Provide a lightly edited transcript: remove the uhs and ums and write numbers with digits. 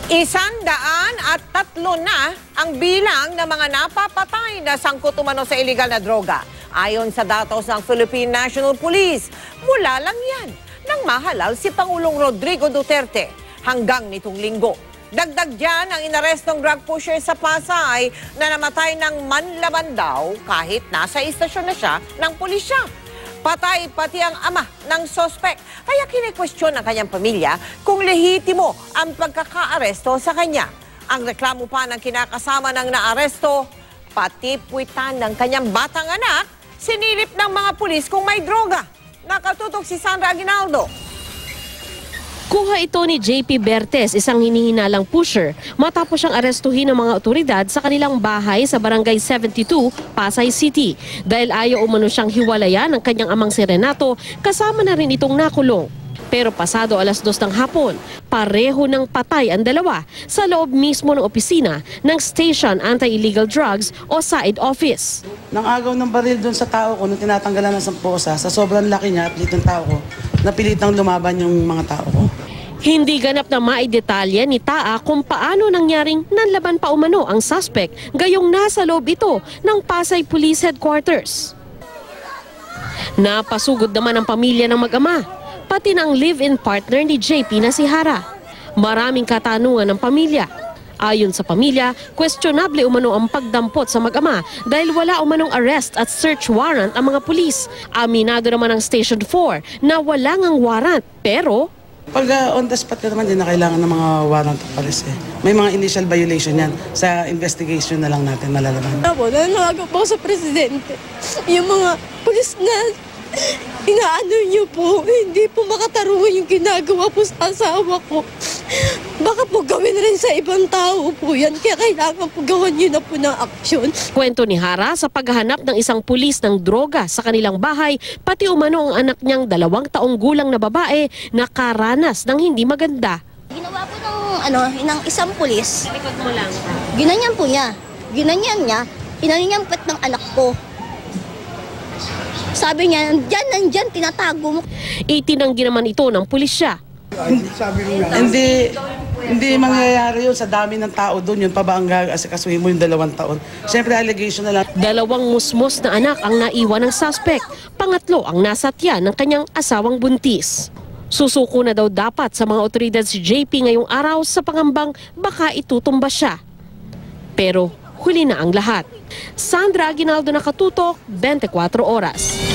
103 na ang bilang ng mga napapatay na sangkot umano sa iligal na droga. Ayon sa datos ng Philippine National Police, mula lang yan nang mahalal si Pangulong Rodrigo Duterte hanggang nitong linggo. Dagdag dyan ang inarestong drug pusher sa Pasay na namatay ng manlaman daw kahit nasa istasyon na siya ng pulisya. Patay pati ang ama ng sospek. Kaya kine-question ng kanyang pamilya kung lehitimo ang pagkakaaresto sa kanya. Ang reklamo pa ng kinakasama ng naaresto, pati puwitan ng kanyang batang anak, sinilip ng mga pulis kung may droga. Nakatutok si Sandra Aguinaldo. Kuha ito ni JP Bertes, isang hinihinalang pusher, matapos siyang arestuhin ng mga otoridad sa kanilang bahay sa Barangay 72, Pasay City. Dahil ayaw umano siyang hiwalayan ng kanyang amang si Renato, kasama na rin itong nakulong. Pero pasado 2:00 ng hapon, pareho ng patay ang dalawa sa loob mismo ng opisina ng Station Anti-Illegal Drugs o SAID Office. Nang agaw ng baril doon sa tao ko, nung tinatanggalan ng samposa, sa sobrang laki niya at litong tao ko, napilitang lumaban yung mga tao ko. Hindi ganap na maidetalye ni Taa kung paano nangyaring nanlaban pa umano ang suspect gayong nasa loob ito ng Pasay Police Headquarters. Napasugod naman ang pamilya ng mag-ama, pati ng live-in partner ni JP na si Hara. Maraming katanungan ng pamilya. Ayon sa pamilya, questionable umano ang pagdampot sa mag-ama dahil wala umanong arrest at search warrant ang mga pulis. Aminado naman ang Station 4 na wala ngang warrant, pero Pag on the spot ka naman, din na kailangan ng mga warrant of arrest eh. May mga initial violation yan. Sa investigation na lang natin malalaman. Nanawagan po sa presidente. Yung mga pulis na inaano niyo po, hindi po makatarungan yung ginagawa po sa asawa ko. Baka po gawin rin sa ibang tao po yan. Kaya kailangan po gawan niyo na po ng aksyon. kwento ni Hara sa paghahanap ng isang pulis ng droga sa kanilang bahay, pati umano ang anak niyang 2 taong gulang na babae na karanas ng hindi maganda. Ginawa po ng isang pulis. Likod mo lang. Ginanyan po niya. Ginanyan niya. Inanyampet ng anak ko. Sabi niya, nandyan, tinatago mo. Itinanggi naman ito ng pulisya. Hindi mangyayari yun sa dami ng tao doon. Yun pa ba ang asikasuhin mo yung 2 taon? Siyempre allegation na lang. 2 musmos na anak ang naiwan ng suspect. Pangatlo ang nasa tiyan ng kanyang asawang buntis. Susuko na daw dapat sa mga otoridad si JP ngayong araw sa pangambang baka itutumba siya. Pero huli na ang lahat. Sandra Aguinaldo, Nakatutok, 24 Oras.